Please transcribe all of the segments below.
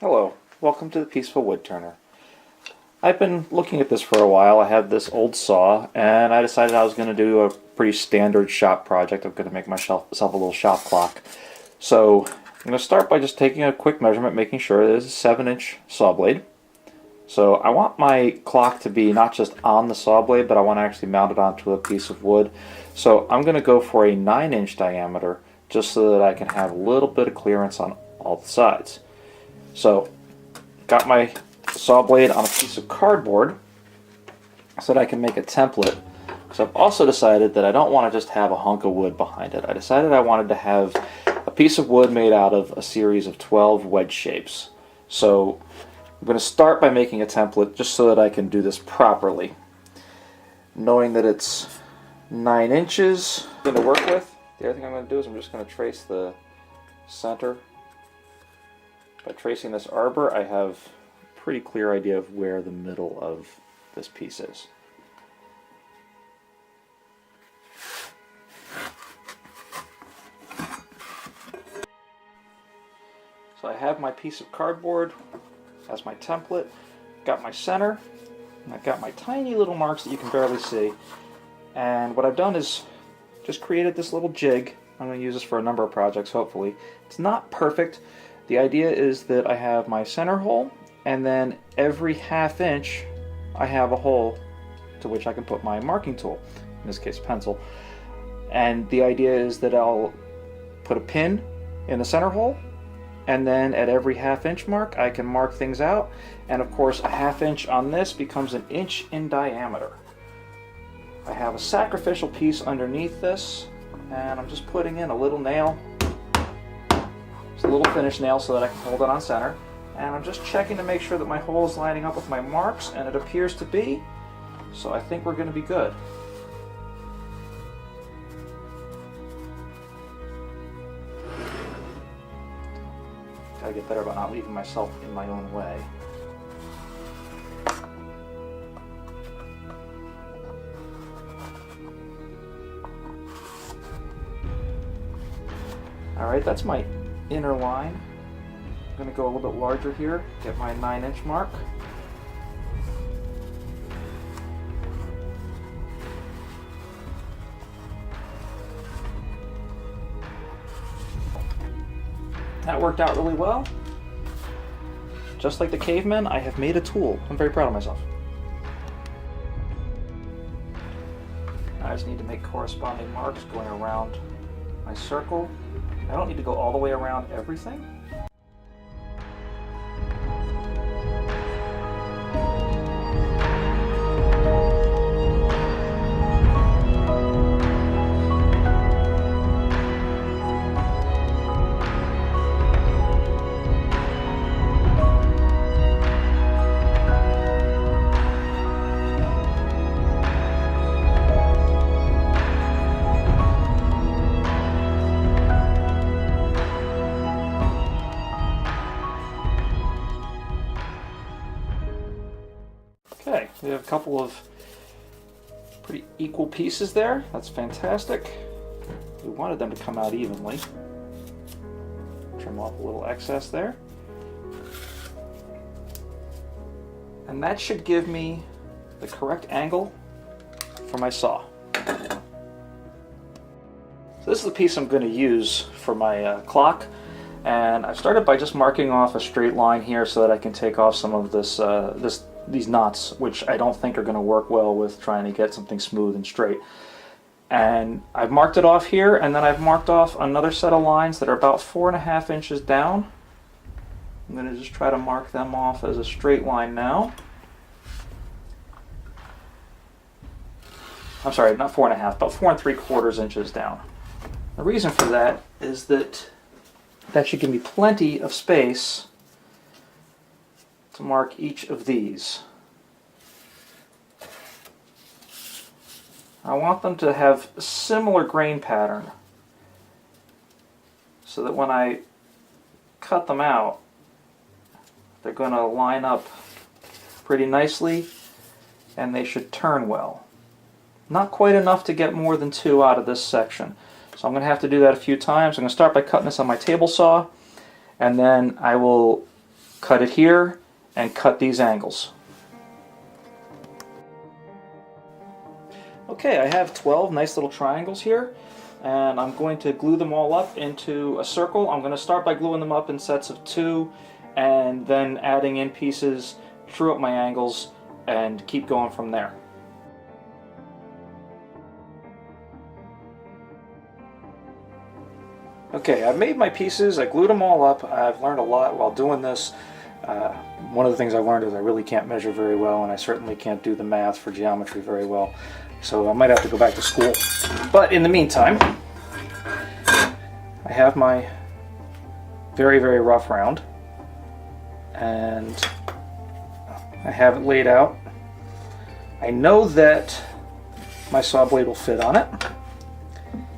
Hello, welcome to the Peaceful Wood Turner. I've been looking at this for a while. I have this old saw and I decided I was going to do a pretty standard shop project. I'm going to make myself a little shop clock. So I'm going to start by just taking a quick measurement, making sure it is a 7-inch saw blade. So I want my clock to be not just on the saw blade, but I want to actually mount it onto a piece of wood. So I'm going to go for a 9-inch diameter just so that I can have a little bit of clearance on all the sides. So, got my saw blade on a piece of cardboard so that I can make a template. So I've also decided that I don't want to just have a hunk of wood behind it. I decided I wanted to have a piece of wood made out of a series of 12 wedge shapes. So I'm going to start by making a template just so that I can do this properly. Knowing that it's 9 inches I'm going to work with, the other thing I'm going to do is I'm just going to trace the center. By tracing this arbor, I have a pretty clear idea of where the middle of this piece is. So I have my piece of cardboard as my template, got my center, and I've got my tiny little marks that you can barely see. And what I've done is just created this little jig. I'm going to use this for a number of projects, hopefully. It's not perfect. The idea is that I have my center hole, and then every ½ inch I have a hole to which I can put my marking tool, in this case pencil. And the idea is that I'll put a pin in the center hole, and then at every ½ inch mark I can mark things out, and of course a ½ inch on this becomes an inch in diameter. I have a sacrificial piece underneath this, and I'm just putting in a little nail. It's a little finish nail so that I can hold it on center. And I'm just checking to make sure that my hole is lining up with my marks, and it appears to be. So I think we're going to be good. Gotta get better about not leaving myself in my own way. Alright, that's my inner line. I'm going to go a little bit larger here, get my 9-inch mark. That worked out really well. Just like the cavemen, I have made a tool. I'm very proud of myself. I just need to make corresponding marks going around my circle. I don't need to go all the way around everything. Okay, we have a couple of pretty equal pieces there. That's fantastic. We wanted them to come out evenly. Trim off a little excess there. And that should give me the correct angle for my saw. So this is the piece I'm going to use for my clock. And I started by just marking off a straight line here so that I can take off some of these knots, which I don't think are going to work well with trying to get something smooth and straight. And I've marked it off here, and then I've marked off another set of lines that are about 4½ inches down. I'm going to just try to mark them off as a straight line now. I'm sorry, not 4½, about 4¾ inches down. The reason for that is that should give me plenty of space to mark each of these. I want them to have a similar grain pattern so that when I cut them out, they're going to line up pretty nicely and they should turn well. Not quite enough to get more than 2 out of this section. So I'm going to have to do that a few times. I'm going to start by cutting this on my table saw, and then I will cut it here, and cut these angles. Okay, I have 12 nice little triangles here, and I'm going to glue them all up into a circle. I'm going to start by gluing them up in sets of 2, and then adding in pieces, true up my angles, and keep going from there. Okay, I've made my pieces, I glued them all up. I've learned a lot while doing this. One of the things I learned is I really can't measure very well, and I certainly can't do the math for geometry very well. So I might have to go back to school. But in the meantime, I have my very, very rough round, and I have it laid out. I know that my saw blade will fit on it.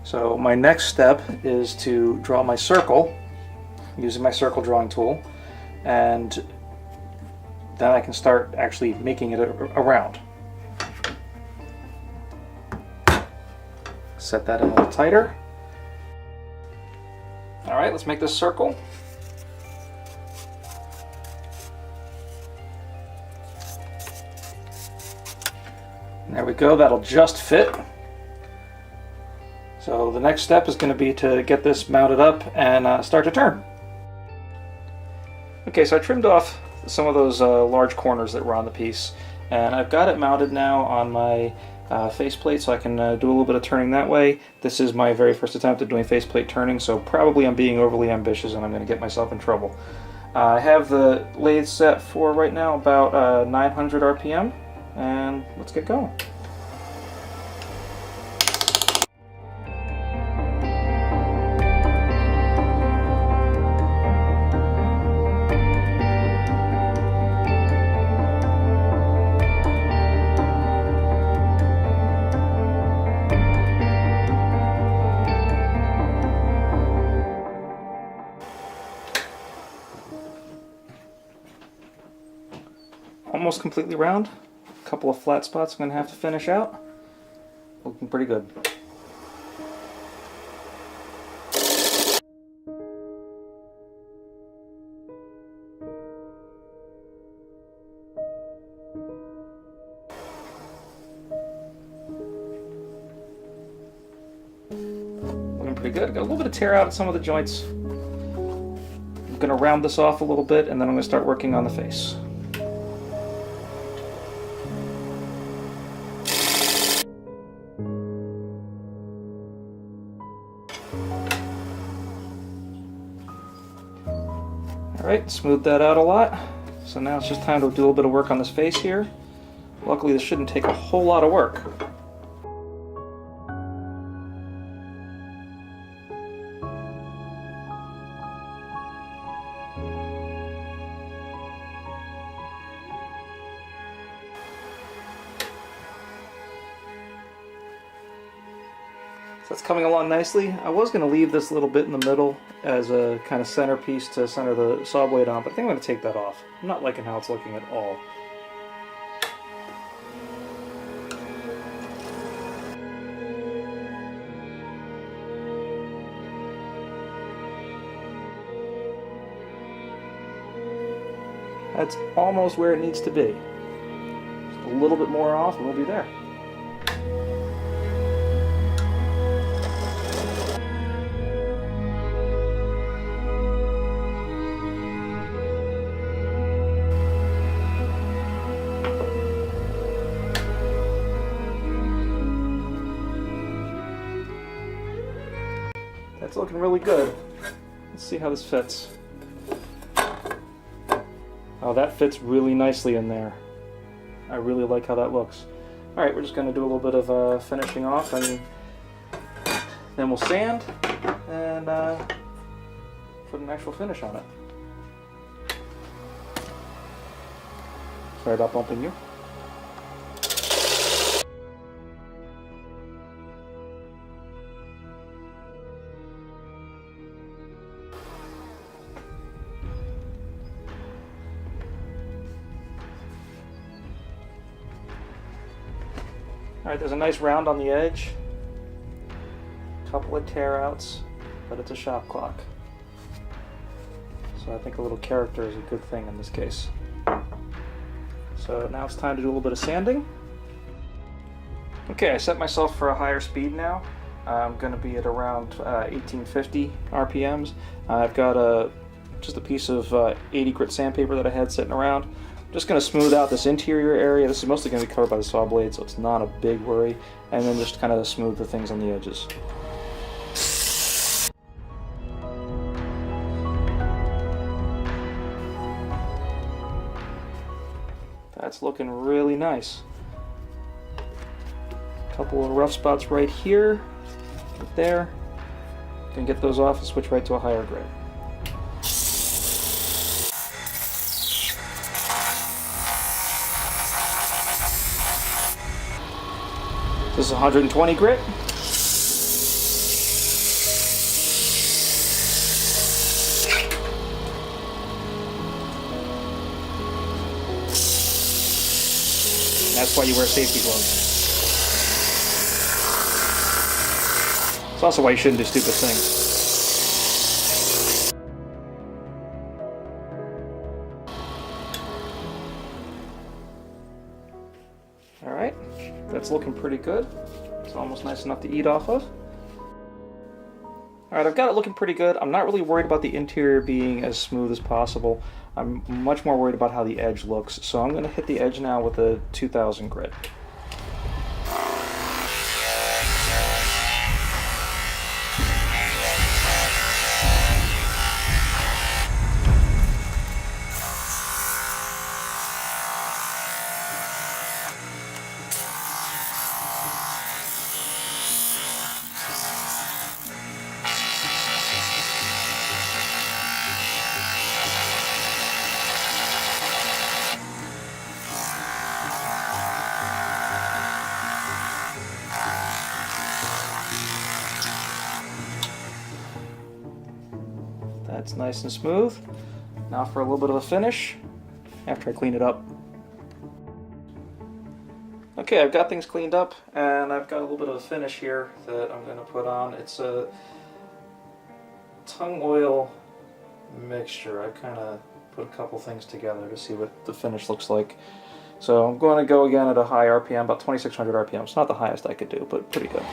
So my next step is to draw my circle using my circle drawing tool, and then I can start actually making it a round. Set that in a little tighter. All right, let's make this circle. There we go, that'll just fit. So the next step is going to be to get this mounted up and start to turn. Okay, so I trimmed off some of those large corners that were on the piece, and I've got it mounted now on my faceplate, so I can do a little bit of turning that way. This is my very first attempt at doing faceplate turning, so probably I'm being overly ambitious and I'm going to get myself in trouble. I have the lathe set for right now about 900 RPM, and let's get going. Almost completely round. A couple of flat spots I'm going to have to finish out. Looking pretty good. Looking pretty good. Got a little bit of tear out at some of the joints. I'm going to round this off a little bit, and then I'm going to start working on the face. Alright, smooth that out a lot. So now it's just time to do a little bit of work on this face here. Luckily this shouldn't take a whole lot of work. So that's coming along nicely. I was going to leave this little bit in the middle as a kind of centerpiece to center the saw blade on, but I think I'm going to take that off. I'm not liking how it's looking at all. That's almost where it needs to be. Just a little bit more off and we'll be there. That's looking really good. Let's see how this fits. Oh, that fits really nicely in there. I really like how that looks. Alright, we're just going to do a little bit of finishing off, and then we'll sand and put an actual finish on it. Sorry about bumping you. Alright, there's a nice round on the edge, couple of tear outs, but it's a shop clock. So I think a little character is a good thing in this case. So now it's time to do a little bit of sanding. Okay, I set myself for a higher speed now. I'm going to be at around 1850 RPMs. I've got just a piece of 80 grit sandpaper that I had sitting around. I'm just going to smooth out this interior area. This is mostly going to be covered by the saw blade, so it's not a big worry. And then just kind of smooth the things on the edges. That's looking really nice. Couple of rough spots right here, right there. Can get those off and switch right to a higher grade. This is 120 grit. And that's why you wear safety gloves. It's also why you shouldn't do stupid things. Alright, that's looking pretty good. It's almost nice enough to eat off of. Alright, I've got it looking pretty good. I'm not really worried about the interior being as smooth as possible. I'm much more worried about how the edge looks. So I'm going to hit the edge now with a 2000 grit. That's nice and smooth. Now for a little bit of a finish after I clean it up. Okay, I've got things cleaned up and I've got a little bit of a finish here that I'm going to put on. It's a tung oil mixture. I kind of put a couple things together to see what the finish looks like. So I'm going to go again at a high RPM, about 2600 RPM. It's not the highest I could do, but pretty good.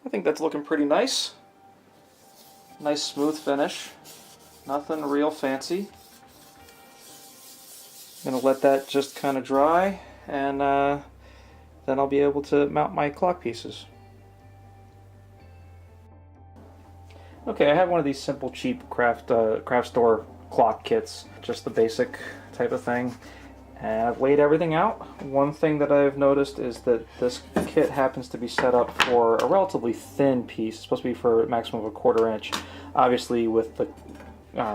I think that's looking pretty nice. Nice smooth finish. Nothing real fancy. I'm going to let that just kind of dry, and then I'll be able to mount my clock pieces. Okay, I have one of these simple, cheap craft store clock kits, just the basic type of thing. And I've laid everything out. One thing that I've noticed is that this kit happens to be set up for a relatively thin piece. It's supposed to be for a maximum of a 1/4 inch. Obviously with the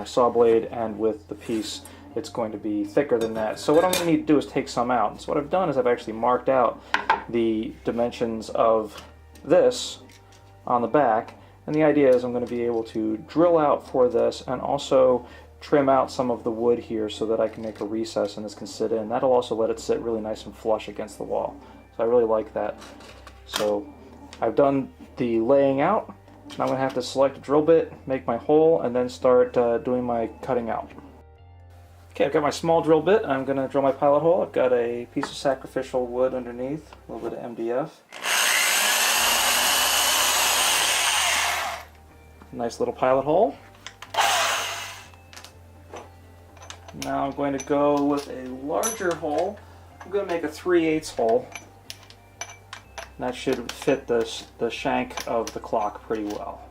saw blade and with the piece, it's going to be thicker than that. So what I'm going to need to do is take some out. So what I've done is I've actually marked out the dimensions of this on the back. And the idea is I'm going to be able to drill out for this and also trim out some of the wood here so that I can make a recess and this can sit in. That'll also let it sit really nice and flush against the wall. So I really like that. So I've done the laying out. Now I'm going to have to select a drill bit, make my hole, and then start doing my cutting out. Okay, I've got my small drill bit. I'm going to drill my pilot hole. I've got a piece of sacrificial wood underneath, a little bit of MDF. Nice little pilot hole. Now I'm going to go with a larger hole. I'm going to make a 3/8 hole. And that should fit the shank of the clock pretty well.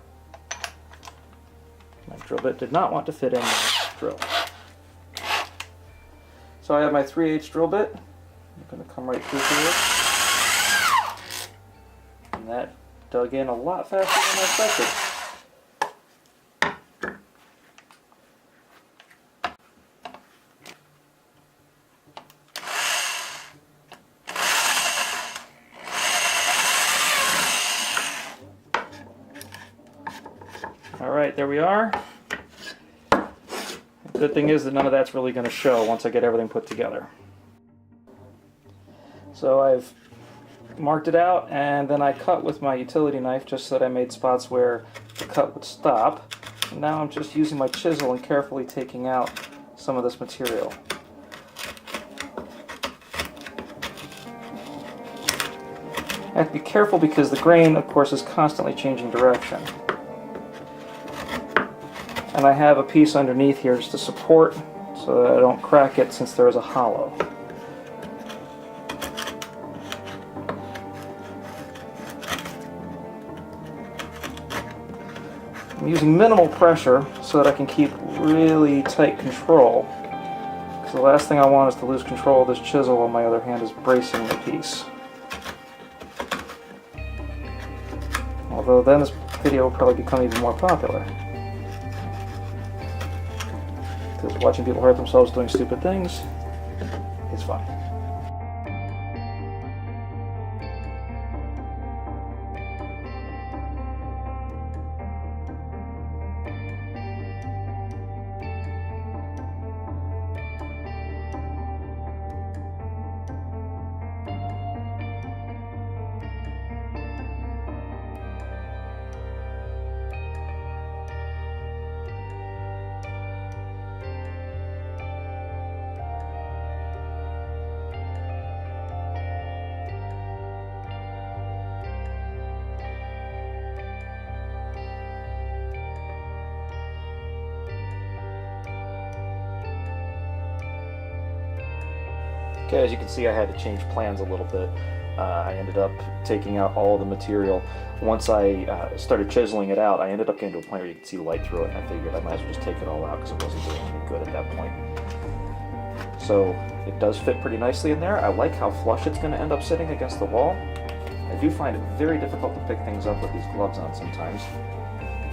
My drill bit did not want to fit in the drill. So I have my 3/8 drill bit. I'm going to come right through here. And that dug in a lot faster than I expected. Alright, there we are. The good thing is that none of that's really going to show once I get everything put together. So I've marked it out, and then I cut with my utility knife just so that I made spots where the cut would stop. And now I'm just using my chisel and carefully taking out some of this material. I have to be careful because the grain, of course, is constantly changing direction. And I have a piece underneath here just to support so that I don't crack it since there is a hollow. I'm using minimal pressure so that I can keep really tight control. Because the last thing I want is to lose control of this chisel while my other hand is bracing the piece. Although then this video will probably become even more popular. Because watching people hurt themselves doing stupid things is fun. Okay, as you can see, I had to change plans a little bit. I ended up taking out all the material. Once I started chiseling it out, I ended up getting to a point where you could see light through it, and I figured I might as well just take it all out because it wasn't doing any good at that point. So it does fit pretty nicely in there. I like how flush it's going to end up sitting against the wall. I do find it very difficult to pick things up with these gloves on sometimes.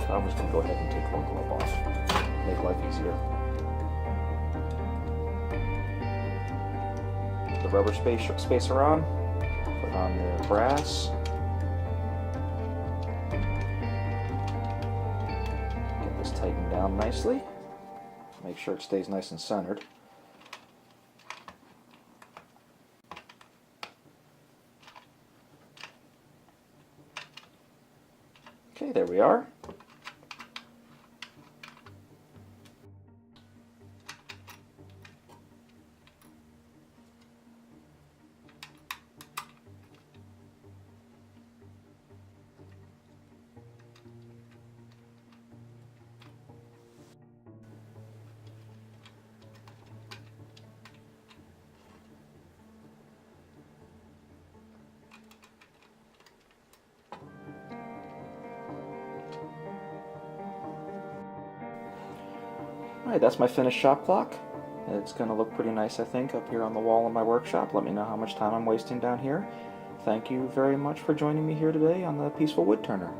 So I'm just going to go ahead and take one glove off. Make life easier. The rubber spacer on, put on the brass, get this tightened down nicely, make sure it stays nice and centered. Okay, there we are. Alright, that's my finished shop clock. It's going to look pretty nice, I think, up here on the wall in my workshop. Let me know how much time I'm wasting down here. Thank you very much for joining me here today on the Peaceful Wood Turner.